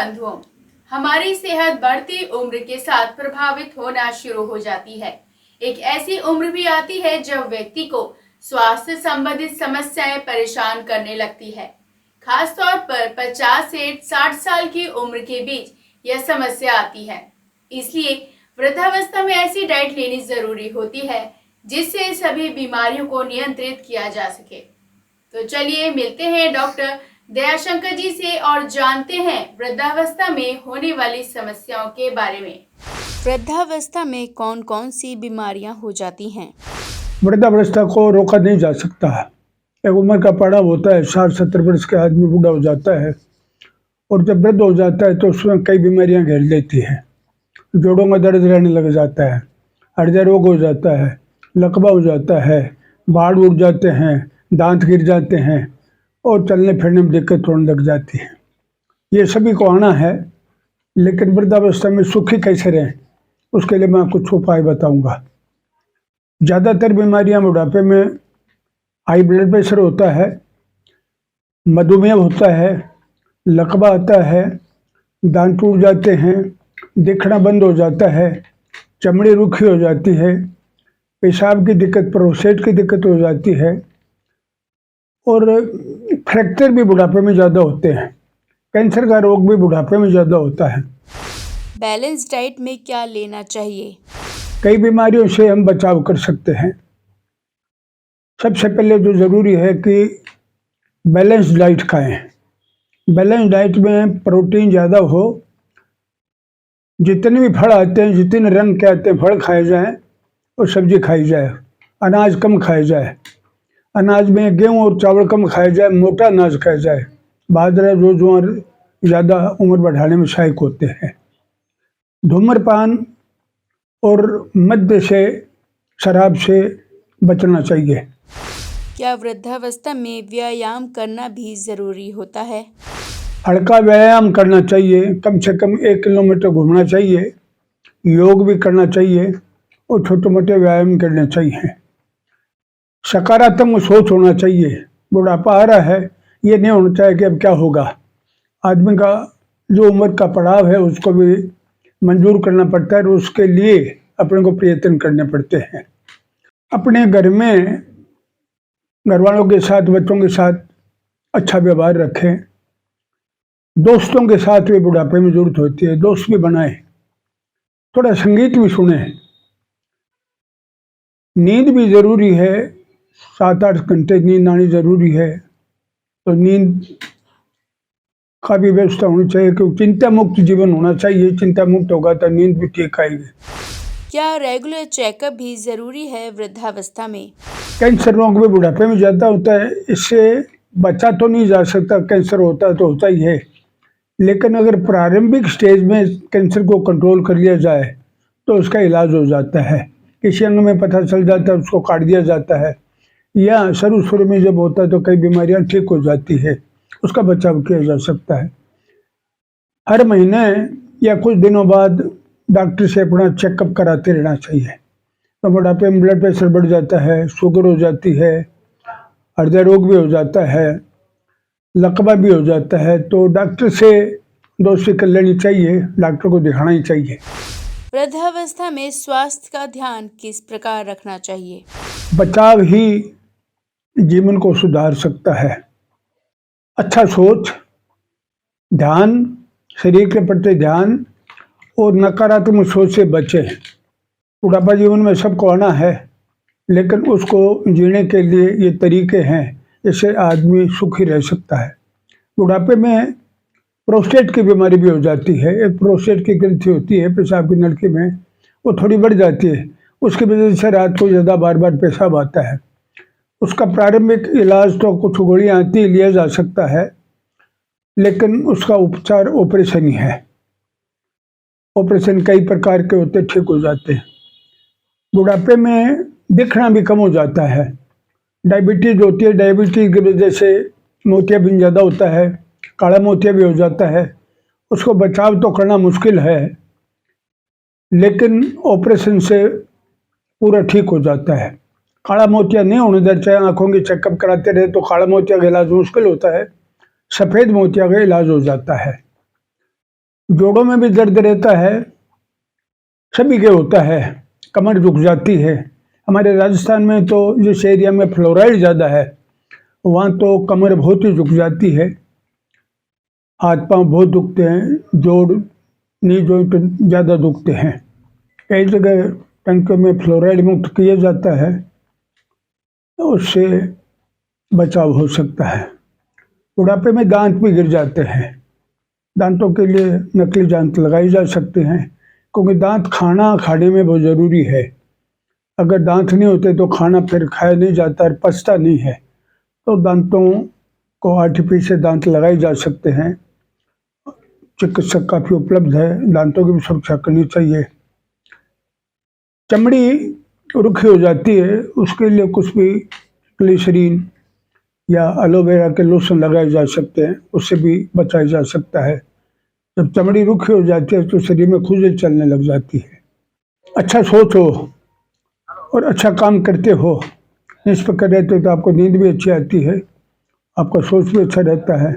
बंधुओं, हमारी सेहत बढ़ती उम्र के साथ प्रभावित होना शुरू हो जाती है। एक ऐसी उम्र भी आती है जब व्यक्ति को स्वास्थ्य संबंधित समस्याएं परेशान करने लगती है। खासतौर पर 50 से 60 साल की उम्र के बीच यह समस्या आती है। इसलिए वृद्धावस्था में ऐसी डाइट लेनी जरूरी होती है जिससे सभी बीमारियों को नियंत्रित किया जा सके। तो चलिए मिलते हैं डॉक्टर दयाशंकर जी से और जानते हैं वृद्धावस्था में होने वाली समस्याओं के बारे में। वृद्धावस्था में कौन कौन सी बीमारियां हो जाती हैं? वृद्धावस्था को रोका नहीं जा सकता है। एक उम्र का पड़ाव होता है, 60-70 वर्ष के आदमी बूढ़ा हो जाता है और जब वृद्ध हो जाता है तो उसमें कई बीमारियां घेर लेती हैं। जोड़ों में दर्द रहने लग जाता है, हृदय रोग हो जाता है, लकवा हो जाता है, बाल उड़ जाते हैं, दांत गिर जाते हैं और चलने फिरने में दिक्कत होने लग जाती है। ये सभी को आना है, लेकिन वृद्धावस्था में सुखी कैसे रहें उसके लिए मैं कुछ उपाय बताऊंगा। ज़्यादातर बीमारियां बुढ़ापे में हाई ब्लड प्रेशर होता है, मधुमेह होता है, लकवा आता है, दांत टूट जाते हैं, दिखना बंद हो जाता है, चमड़ी रूखी हो जाती है, पेशाब की दिक्कत, प्रोस्टेट की दिक्कत हो जाती है और फ्रैक्चर भी बुढ़ापे में ज़्यादा होते हैं। कैंसर का रोग भी बुढ़ापे में ज़्यादा होता है। बैलेंस डाइट में क्या लेना चाहिए? कई बीमारियों से हम बचाव कर सकते हैं। सबसे पहले जो ज़रूरी है कि बैलेंस डाइट खाएं। बैलेंस डाइट में प्रोटीन ज़्यादा हो, जितने भी फल आते हैं, जितने रंग के आते हैं फल खाए जाएं और सब्जी खाई जाए, अनाज कम खाए जाए। अनाज में गेहूँ और चावल कम खाया जाए, मोटा अनाज खाया जाए। बाजरा जो ज्वार ज़्यादा उम्र बढ़ाने में सहायक होते हैं। धूम्रपान और मद्य से, शराब से बचना चाहिए। क्या वृद्धावस्था में व्यायाम करना भी जरूरी होता है? हल्का व्यायाम करना चाहिए, कम से कम 1 किलोमीटर घूमना चाहिए, योग भी करना चाहिए और छोटे मोटे व्यायाम करने चाहिए। सकारात्मक सोच होना चाहिए। बुढ़ापा आ रहा है, ये नहीं होना चाहिए कि अब क्या होगा। आदमी का जो उम्र का पड़ाव है उसको भी मंजूर करना पड़ता है और उसके लिए अपने को प्रयत्न करने पड़ते हैं। अपने घर में घर वालों के साथ, बच्चों के साथ अच्छा व्यवहार रखें। दोस्तों के साथ भी बुढ़ापे में जरूरत होती है, दोस्त भी बनाएं। थोड़ा संगीत भी सुने। नींद भी ज़रूरी है, 7-8 घंटे नींद आनी ज़रूरी है। तो नींद का भी व्यवस्था होनी चाहिए क्योंकि चिंता मुक्त जीवन होना चाहिए। चिंता मुक्त होगा तो नींद भी ठीक आएगी। क्या रेगुलर चेकअप भी जरूरी है वृद्धावस्था में? कैंसर रोग भी बुढ़ापे में ज़्यादा होता है, इससे बचा तो नहीं जा सकता। कैंसर होता तो होता ही है, लेकिन अगर प्रारंभिक स्टेज में कैंसर को कंट्रोल कर लिया जाए तो उसका इलाज हो जाता है। किसी अंग में पता चल जाता है, उसको काट दिया जाता है, या शुरू में जब होता है तो कई बीमारियां ठीक हो जाती है, उसका बचाव किया जा सकता है। हर महीने या कुछ दिनों बाद डॉक्टर से अपना चेकअप कराते रहना चाहिए। तो बुढ़ापे में ब्लड प्रेशर बढ़ जाता है, शुगर हो जाती है, हृदय रोग भी हो जाता है, लकवा भी हो जाता है, तो डॉक्टर से दोस्ती कर लेनी चाहिए, डॉक्टर को दिखाना ही चाहिए। वृद्धावस्था में स्वास्थ्य का ध्यान किस प्रकार रखना चाहिए? बचाव ही जीवन को सुधार सकता है। अच्छा सोच, ध्यान, शरीर के प्रति ध्यान और नकारात्मक सोच से बचें। बुढ़ापा जीवन में सबको आना है, लेकिन उसको जीने के लिए ये तरीके हैं, इससे आदमी सुखी रह सकता है। बुढ़ापे में प्रोस्टेट की बीमारी भी हो जाती है। एक प्रोस्टेट की ग्रंथि होती है पेशाब की नलकी में, वो थोड़ी बढ़ जाती है, उसकी वजह से रात को ज़्यादा बार बार पेशाब आता है। उसका प्रारंभिक इलाज तो कुछ गोलियां आती लिया जा सकता है, लेकिन उसका उपचार ऑपरेशन ही है। ऑपरेशन कई प्रकार के होते, ठीक हो जाते हैं। बुढ़ापे में दिखना भी कम हो जाता है। डायबिटीज़ होती है, डायबिटीज़ की वजह से मोतियाबिंद ज़्यादा होता है, काला मोतिया भी हो जाता है। उसको बचाव तो करना मुश्किल है, लेकिन ऑपरेशन से पूरा ठीक हो जाता है। काला मोतिया नहीं होने देना चाहिए। आँखों की चेकअप कराते रहे तो काला मोतिया का इलाज मुश्किल होता है, सफ़ेद मोतिया का इलाज हो जाता है। जोड़ों में भी दर्द रहता है, सभी के होता है, कमर झुक जाती है। हमारे राजस्थान में तो जिस एरिया में फ्लोराइड ज़्यादा है वहाँ तो कमर बहुत ही झुक जाती है, हाथ पांव बहुत दुखते हैं, जोड़ नी जॉइंट ज़्यादा दुखते हैं। कई जगह टंकियों में फ्लोराइड मुक्त किया जाता है, तो उससे बचाव हो सकता है। बुढ़ापे में दांत भी गिर जाते हैं, दांतों के लिए नकली दांत लगाए जा सकते हैं, क्योंकि दांत खाने में बहुत ज़रूरी है। अगर दांत नहीं होते तो खाना फिर खाया नहीं जाता और पचता नहीं है, तो दांतों को आर्टिफिशियल दांत लगाए जा सकते हैं। चिकित्सक काफ़ी उपलब्ध है, दांतों की भी सुरक्षा करनी चाहिए। चमड़ी रुखी हो जाती है, उसके लिए कुछ भी ग्लिसरीन या एलोवेरा के लोशन लगाए जा सकते हैं, उससे भी बचाया जा सकता है। जब चमड़ी रुखी हो जाती है तो शरीर में खुजली चलने लग जाती है। अच्छा सोच हो और अच्छा काम करते हो, निष्पक्ष रहते हो तो आपको नींद भी अच्छी आती है, आपका सोच भी अच्छा रहता है।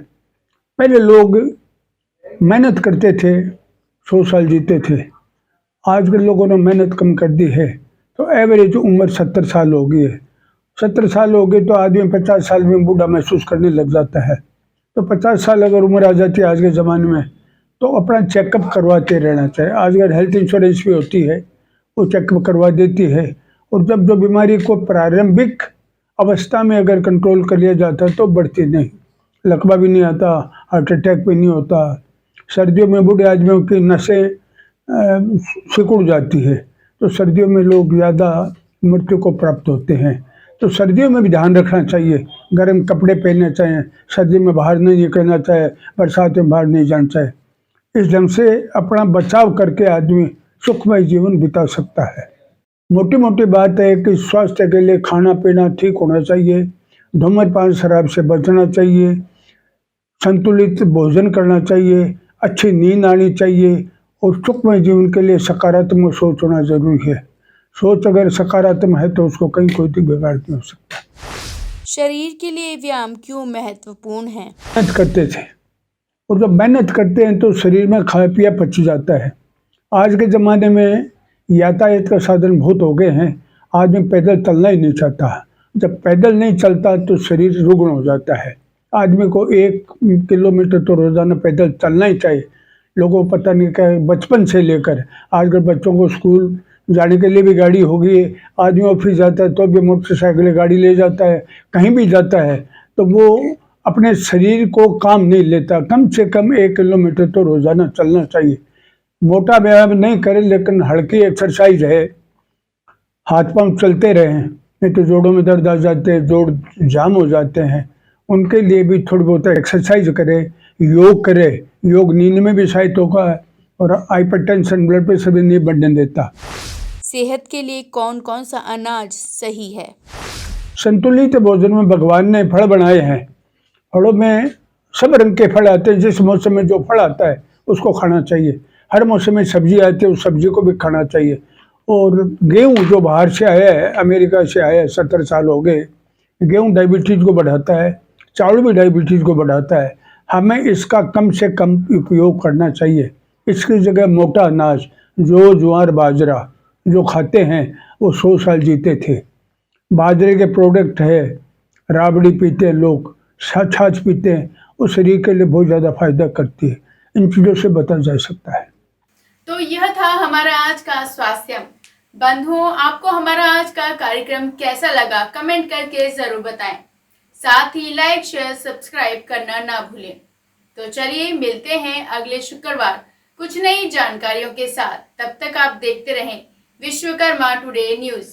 पहले लोग मेहनत करते थे, 100 साल जीते थे। आज के लोगों ने मेहनत कम कर दी है, तो एवरेज उम्र 70 साल हो गई है। 70 साल हो गई तो आदमी 50 साल में बूढ़ा महसूस करने लग जाता है। तो 50 साल अगर उम्र आ जाती है आज के ज़माने में, तो अपना चेकअप करवाते रहना चाहिए। आजकल हेल्थ इंश्योरेंस भी होती है, वो चेकअप करवा देती है। और जब जो बीमारी को प्रारंभिक अवस्था में अगर कंट्रोल कर लिया जाता है तो बढ़ती नहीं, लकवा भी नहीं आता, हार्ट अटैक भी नहीं होता। सर्दियों में बूढ़े आदमियों की नसें सिकुड़ जाती है, तो सर्दियों में लोग ज़्यादा मृत्यु को प्राप्त होते हैं। तो सर्दियों में भी ध्यान रखना चाहिए, गर्म कपड़े पहनने चाहिए, सर्दी में बाहर नहीं निकलना चाहिए, बरसात में बाहर नहीं जाना चाहिए। इस ढंग से अपना बचाव करके आदमी सुखमय जीवन बिता सकता है। मोटी मोटी बात है कि स्वास्थ्य के लिए खाना पीना ठीक होना चाहिए, धूम्रपान शराब से बचना चाहिए, संतुलित भोजन करना चाहिए, अच्छी नींद आनी चाहिए और सुखमय जीवन के लिए सकारात्मक सोच होना जरूरी है। सोच अगर सकारात्मक है तो उसको कहीं कोई बिगाड़ नहीं हो सकता। शरीर के लिए व्यायाम क्यों महत्वपूर्ण है? मेहनत करते थे, और जब मेहनत करते हैं तो शरीर में खाया पिया पच जाता है। आज के ज़माने में यातायात का साधन बहुत हो गए हैं, आदमी पैदल चलना ही नहीं चाहता। जब पैदल नहीं चलता तो शरीर रुग्ण हो जाता है। आदमी को 1 किलोमीटर तो रोज़ाना पैदल चलना ही चाहिए। लोगों को पता नहीं क्या, बचपन से लेकर आजकल बच्चों को स्कूल जाने के लिए भी गाड़ी हो गई है, आदमी ऑफिस जाता है तो भी मोटरसाइकिल गाड़ी ले जाता है, कहीं भी जाता है तो वो अपने शरीर को काम नहीं लेता। कम से कम 1 किलोमीटर तो रोज़ाना चलना चाहिए। मोटा व्यायाम नहीं करें लेकिन हल्की एक्सरसाइज है, हाथ पांव चलते रहें, नहीं तो जोड़ों में दर्द आ जाते हैं, जोड़ जाम हो जाते हैं। उनके लिए भी थोड़ी बहुत एक्सरसाइज करें, योग करें। योग नींद में भी सहायक होगा और हाइपरटेंशन ब्लड प्रेशर भी नहीं बढ़ने देता। सेहत के लिए कौन कौन सा अनाज सही है? संतुलित भोजन में भगवान ने फल बनाए हैं। फलों में सब रंग के फल आते हैं, जिस मौसम में जो फल आता है उसको खाना चाहिए। हर मौसम में सब्जी आती है, उस सब्जी को भी खाना चाहिए। और गेहूँ जो बाहर से आया है, अमेरिका से आया है, 70 साल हो गए, गेहूँ डायबिटीज़ को बढ़ाता है, चावल भी डायबिटीज़ को बढ़ाता है। हमें इसका कम से कम उपयोग करना चाहिए। इसकी जगह मोटा अनाज जो ज्वार बाजरा जो खाते हैं वो 100 साल जीते थे। बाजरे के प्रोडक्ट है, राबड़ी पीते हैं लोग, छाछ पीते हैं, वो शरीर के लिए बहुत ज़्यादा फायदा करती है। इन चीज़ों से बचा जा सकता है। तो यह था हमारा आज का स्वास्थ्य। बंधुओं, आपको हमारा आज का कार्यक्रम कैसा लगा कमेंट करके जरूर बताएं। साथ ही लाइक शेयर सब्सक्राइब करना ना भूलें। तो चलिए मिलते हैं अगले शुक्रवार कुछ नई जानकारियों के साथ। तब तक आप देखते रहें विश्वकर्मा टुडे न्यूज़।